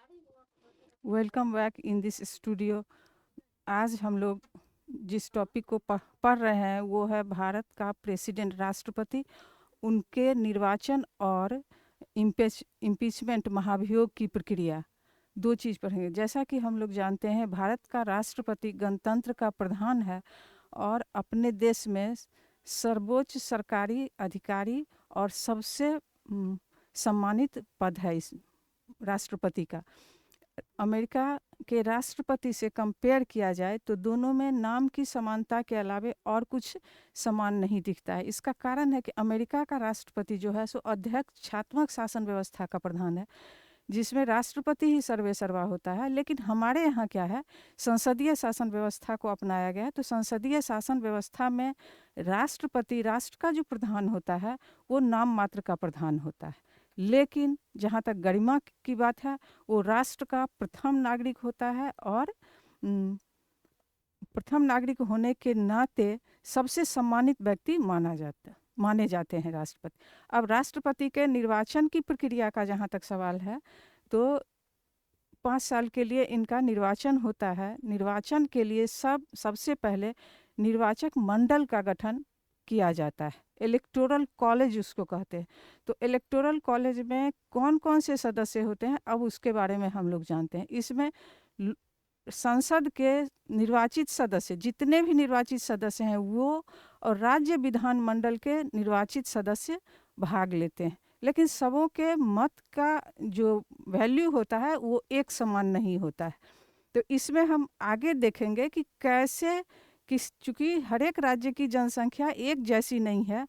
Welcome back in this studio. आज हम लोग जिस टॉपिक को पढ़ रहे हैं वो है भारत का प्रेसिडेंट, राष्ट्रपति, उनके निर्वाचन और इम्पीचमेंट महाभियोग की प्रक्रिया। दो चीज़ पढ़ेंगे। जैसा कि हम लोग जानते हैं, भारत का राष्ट्रपति गणतंत्र का प्रधान है और अपने देश में सर्वोच्च सरकारी अधिकारी और सबसे सम्मानित पद है इस राष्ट्रपति का। अमेरिका के राष्ट्रपति से कंपेयर किया जाए तो दोनों में नाम की समानता के अलावे और कुछ समान नहीं दिखता है। इसका कारण है कि अमेरिका का राष्ट्रपति जो है सो अध्यक्षात्मक शासन व्यवस्था का प्रधान है, जिसमें राष्ट्रपति ही सर्वे सर्वा होता है। लेकिन हमारे यहाँ क्या है, संसदीय शासन व्यवस्था को अपनाया गया है। तो संसदीय शासन व्यवस्था में राष्ट्रपति, राष्ट्र का जो प्रधान होता है, वो नाम मात्र का प्रधान होता है। लेकिन जहाँ तक गरिमा की बात है, वो राष्ट्र का प्रथम नागरिक होता है और प्रथम नागरिक होने के नाते सबसे सम्मानित व्यक्ति माने जाते हैं राष्ट्रपति। अब राष्ट्रपति के निर्वाचन की प्रक्रिया का जहाँ तक सवाल है, तो 5 साल के लिए इनका निर्वाचन होता है। निर्वाचन के लिए सबसे पहले निर्वाचक मंडल का गठन किया जाता है। इलेक्टोरल कॉलेज उसको कहते हैं। तो इलेक्टोरल कॉलेज में कौन कौन से सदस्य होते हैं, अब उसके बारे में हम लोग जानते हैं। इसमें संसद के निर्वाचित सदस्य, जितने भी निर्वाचित सदस्य हैं वो, और राज्य विधानमंडल के निर्वाचित सदस्य भाग लेते हैं। लेकिन सबों के मत का जो वैल्यू होता है वो एक समान नहीं होता है। तो इसमें हम आगे देखेंगे कि कैसे चूँकि हर एक राज्य की जनसंख्या एक जैसी नहीं है,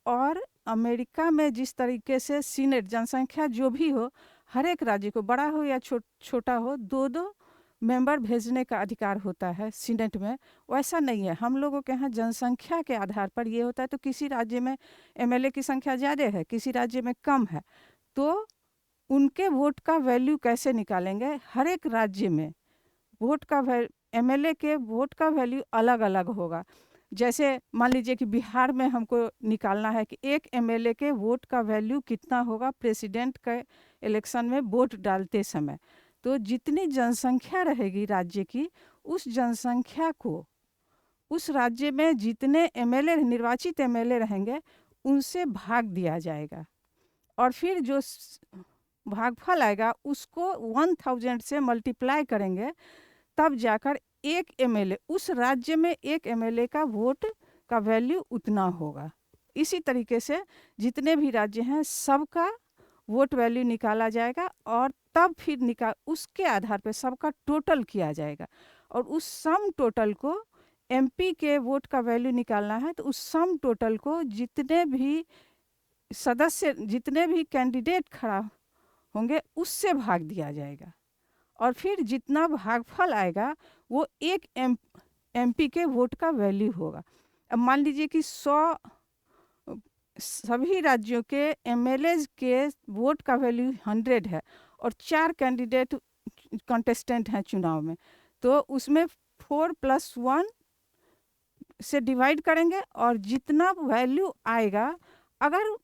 और अमेरिका में जिस तरीके से सीनेट, जनसंख्या जो भी हो, हर एक राज्य को, बड़ा हो या छोटा हो, 2-2 मेंबर भेजने का अधिकार होता है सीनेट में। वैसा नहीं है। हम लोगों के यहाँ जनसंख्या के आधार पर ये होता है। तो किसी राज्य में एमएलए की संख्या ज़्यादा है, किसी राज्य में कम है, तो उनके वोट का वैल्यू कैसे निकालेंगे? हर एक राज्य में वोट का एमएलए के वोट का वैल्यू अलग अलग होगा। जैसे मान लीजिए कि बिहार में हमको निकालना है कि एक एमएलए के वोट का वैल्यू कितना होगा प्रेसिडेंट के इलेक्शन में वोट डालते समय। तो जितनी जनसंख्या रहेगी राज्य की, उस जनसंख्या को उस राज्य में जितने एमएलए, निर्वाचित एमएलए रहेंगे, उनसे भाग दिया जाएगा और फिर जो भागफल आएगा उसको 1000 से मल्टीप्लाई करेंगे, तब जाकर एक एमएलए, उस राज्य में एक एमएलए का वोट का वैल्यू उतना होगा। इसी तरीके से जितने भी राज्य हैं सबका वोट वैल्यू निकाला जाएगा और तब फिर उसके आधार पर सबका टोटल किया जाएगा, और उस सम टोटल को एमपी के वोट का वैल्यू निकालना है। तो उस सम टोटल को जितने भी सदस्य, जितने भी कैंडिडेट खड़ा होंगे उससे भाग दिया जाएगा, और फिर जितना भागफल आएगा वो एक एमपी के वोट का वैल्यू होगा। अब मान लीजिए कि 100 सभी राज्यों के एमएलए के वोट का वैल्यू 100 है और 4 कैंडिडेट कंटेस्टेंट हैं चुनाव में, तो उसमें 4+1 से डिवाइड करेंगे और जितना वैल्यू आएगा, अगर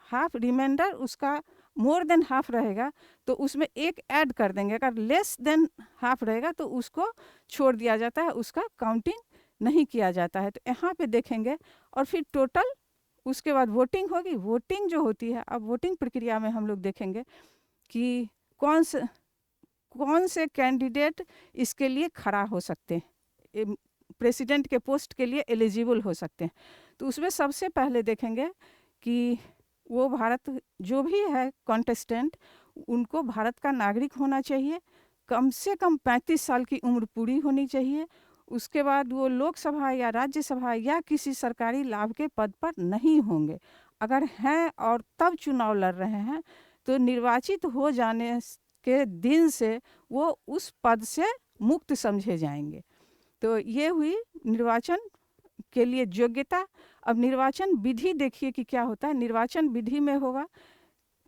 हाफ रिमाइंडर उसका मोर देन हाफ रहेगा तो उसमें एक ऐड कर देंगे। अगर लेस देन हाफ रहेगा तो उसको छोड़ दिया जाता है, उसका काउंटिंग नहीं किया जाता है। तो यहाँ पे देखेंगे और फिर टोटल, उसके बाद वोटिंग होगी। वोटिंग जो होती है, अब वोटिंग प्रक्रिया में हम लोग देखेंगे कि कौन से कैंडिडेट इसके लिए खड़ा हो सकते हैं, प्रेसिडेंट के पोस्ट के लिए एलिजिबल हो सकते हैं। तो उसमें सबसे पहले देखेंगे कि वो भारत जो भी है कॉन्टेस्टेंट, उनको भारत का नागरिक होना चाहिए, कम से कम 35 साल की उम्र पूरी होनी चाहिए। उसके बाद वो लोकसभा या राज्यसभा या किसी सरकारी लाभ के पद पर नहीं होंगे। अगर हैं और तब चुनाव लड़ रहे हैं तो निर्वाचित हो जाने के दिन से वो उस पद से मुक्त समझे जाएंगे। तो ये हुई निर्वाचन के लिए योग्यता। अब निर्वाचन विधि देखिए कि क्या होता है। निर्वाचन विधि में होगा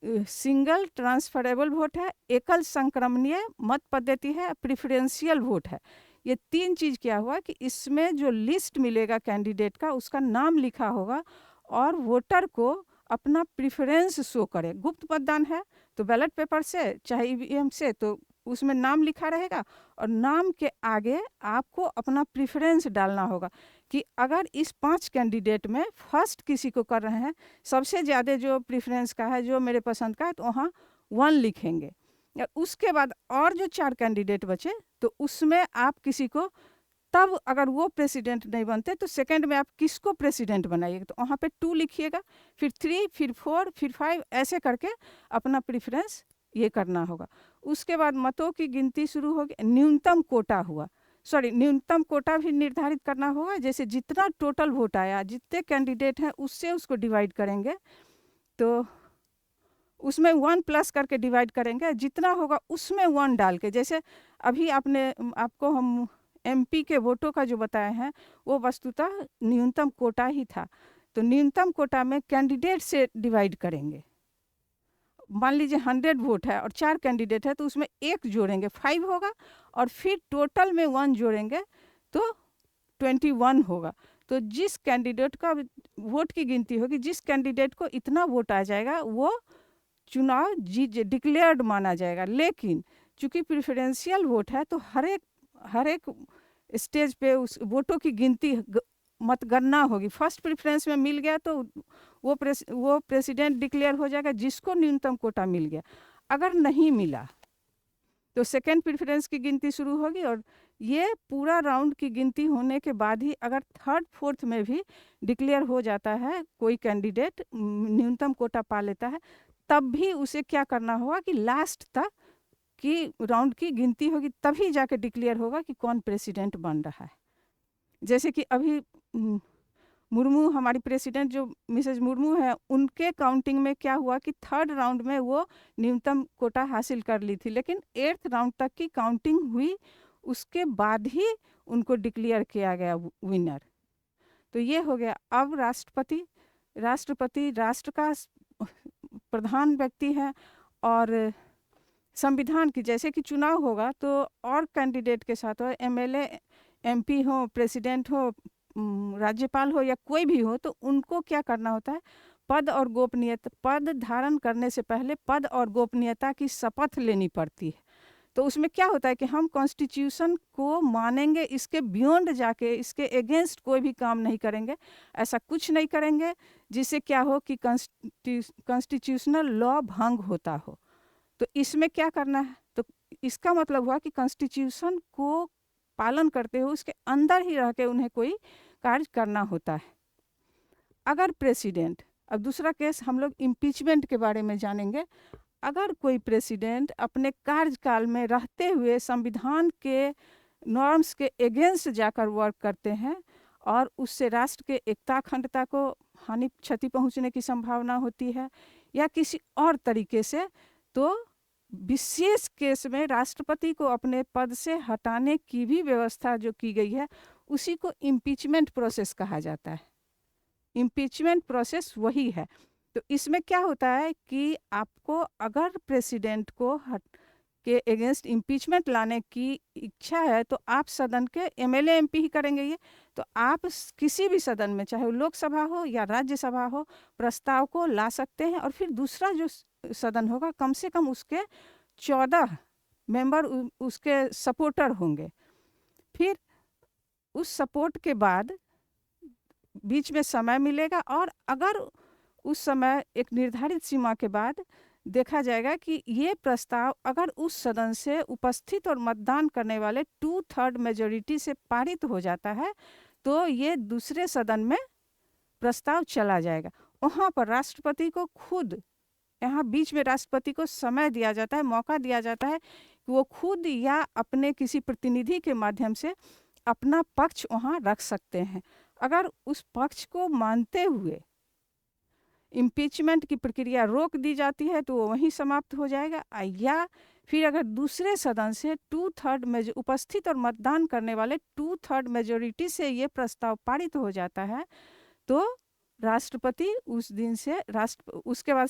सिंगल ट्रांसफरेबल वोट है, एकल संक्रमणीय मत पद्धति है, प्रेफरेंशियल वोट है। ये 3 चीज़ क्या हुआ कि इसमें जो लिस्ट मिलेगा कैंडिडेट का, उसका नाम लिखा होगा और वोटर को अपना प्रेफरेंस शो करे। गुप्त मतदान है तो बैलेट पेपर से, चाहे ईवीएम से, तो उसमें नाम लिखा रहेगा और नाम के आगे आपको अपना प्रेफरेंस डालना होगा कि अगर इस 5 कैंडिडेट में फर्स्ट किसी को कर रहे हैं, सबसे ज़्यादा जो प्रेफरेंस का है, जो मेरे पसंद का है, तो वहाँ 1 लिखेंगे। और उसके बाद और जो 4 कैंडिडेट बचे तो उसमें आप किसी को, तब अगर वो प्रेसिडेंट नहीं बनते तो सेकंड में आप किसको प्रेसिडेंट बनाइएगा, तो वहाँ पे 2 लिखिएगा, फिर 3, फिर 4, फिर 5, ऐसे करके अपना प्रेफरेंस ये करना होगा। उसके बाद मतों की गिनती शुरू होगी। न्यूनतम कोटा हुआ, न्यूनतम कोटा भी निर्धारित करना होगा। जैसे जितना टोटल वोट आया, जितने कैंडिडेट हैं उससे उसको डिवाइड करेंगे, तो उसमें 1 प्लस करके डिवाइड करेंगे, जितना होगा उसमें 1 डाल के। जैसे अभी आपको हम एमपी के वोटों का जो बताए हैं वो वस्तुतः न्यूनतम कोटा ही था, तो न्यूनतम कोटा में कैंडिडेट से डिवाइड करेंगे। मान लीजिए 100 वोट है और 4 कैंडिडेट है तो उसमें 1 जोड़ेंगे, 5 होगा, और फिर टोटल में 1 जोड़ेंगे तो 21 होगा। तो जिस कैंडिडेट का वोट की गिनती होगी, जिस कैंडिडेट को इतना वोट आ जाएगा वो चुनाव जीत डिक्लेयर्ड माना जाएगा। लेकिन चूंकि प्रेफरेंशियल वोट है तो हर एक स्टेज पे उस वोटों की गिनती मतगणना होगी। फर्स्ट प्रेफरेंस में मिल गया तो वो प्रेसिडेंट डिक्लेयर हो जाएगा जिसको न्यूनतम कोटा मिल गया। अगर नहीं मिला तो सेकेंड प्रेफरेंस की गिनती शुरू होगी, और ये पूरा राउंड की गिनती होने के बाद ही अगर थर्ड फोर्थ में भी डिक्लेयर हो जाता है, कोई कैंडिडेट न्यूनतम कोटा पा लेता है, तब भी उसे क्या करना होगा कि लास्ट तक की राउंड की गिनती होगी, तभी जाके डिक्लेयर होगा कि कौन प्रेसिडेंट बन रहा है। जैसे कि अभी मुर्मू, हमारी प्रेसिडेंट जो मिसेज मुर्मू है, उनके काउंटिंग में क्या हुआ कि थर्ड राउंड में वो न्यूनतम कोटा हासिल कर ली थी, लेकिन 8th राउंड तक की काउंटिंग हुई, उसके बाद ही उनको डिक्लेयर किया गया विनर। तो ये हो गया। अब राष्ट्रपति राष्ट्र का प्रधान व्यक्ति है, और संविधान की जैसे कि चुनाव होगा तो और कैंडिडेट के साथ हो, एमएलए एमपी हो, प्रेसिडेंट हो, राज्यपाल हो या कोई भी हो, तो उनको क्या करना होता है, पद धारण करने से पहले पद और गोपनीयता की शपथ लेनी पड़ती है। तो उसमें क्या होता है कि हम कॉन्स्टिट्यूशन को मानेंगे, इसके बियॉन्ड जाके इसके अगेंस्ट कोई भी काम नहीं करेंगे, ऐसा कुछ नहीं करेंगे जिससे क्या हो कि कॉन्स्टिट्यूशनल लॉ भंग होता हो। तो इसमें क्या करना है, तो इसका मतलब हुआ कि कॉन्स्टिट्यूशन को पालन करते हुए उसके अंदर ही रह के उन्हें कोई कार्य करना होता है। अगर प्रेसिडेंट, अब दूसरा केस हम लोग इम्पीचमेंट के बारे में जानेंगे। अगर कोई प्रेसिडेंट अपने कार्यकाल में रहते हुए संविधान के नॉर्म्स के अगेंस्ट जाकर वर्क करते हैं और उससे राष्ट्र के एकता अखंडता को हानि क्षति पहुंचने की संभावना होती है, या किसी और तरीके से, तो विशेष केस में राष्ट्रपति को अपने पद से हटाने की भी व्यवस्था जो की गई है, उसी को इम्पीचमेंट प्रोसेस कहा जाता है। इम्पीचमेंट प्रोसेस वही है। तो इसमें क्या होता है कि आपको अगर प्रेसिडेंट को के अगेंस्ट इम्पीचमेंट लाने की इच्छा है तो आप सदन के एमएलए एमपी ही करेंगे ये। तो आप किसी भी सदन में, चाहे वो लोकसभा हो या राज्यसभा हो, प्रस्ताव को ला सकते हैं, और फिर दूसरा जो सदन होगा कम से कम उसके 14 मेंबर उसके सपोर्टर होंगे। फिर उस सपोर्ट के बाद बीच में समय मिलेगा, और अगर उस समय एक निर्धारित सीमा के बाद देखा जाएगा कि ये प्रस्ताव अगर उस सदन से उपस्थित और मतदान करने वाले 2/3 मेजोरिटी से पारित हो जाता है, तो ये दूसरे सदन में प्रस्ताव चला जाएगा। वहाँ पर राष्ट्रपति को खुद, यहाँ बीच में राष्ट्रपति को समय दिया जाता है, मौका दिया जाता है कि वो खुद या अपने किसी प्रतिनिधि के माध्यम से अपना पक्ष वहाँ रख सकते हैं। अगर उस पक्ष को मानते हुए इम्पीचमेंट की प्रक्रिया रोक दी जाती है तो वो वहीं समाप्त हो जाएगा, या फिर अगर दूसरे सदन से 2/3 उपस्थित और मतदान करने वाले 2/3 मेजोरिटी से ये प्रस्ताव पारित हो जाता है, तो राष्ट्रपति उस दिन से उसके बाद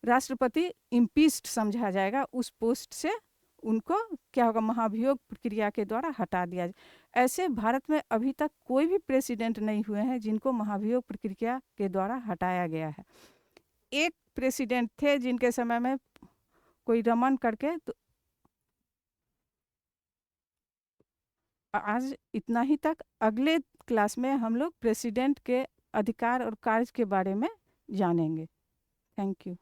राष्ट्रपति इम्पीच्ड समझा जाएगा, उस पोस्ट से उनको क्या होगा, महाभियोग प्रक्रिया के द्वारा हटा दिया जाए। ऐसे भारत में अभी तक कोई भी प्रेसिडेंट नहीं हुए हैं जिनको महाभियोग प्रक्रिया के द्वारा हटाया गया है। एक प्रेसिडेंट थे जिनके समय में कोई रमन करके, तो आज इतना ही तक। अगले क्लास में हम लोग प्रेसिडेंट के अधिकार और कार्य के बारे में जानेंगे। Thank you.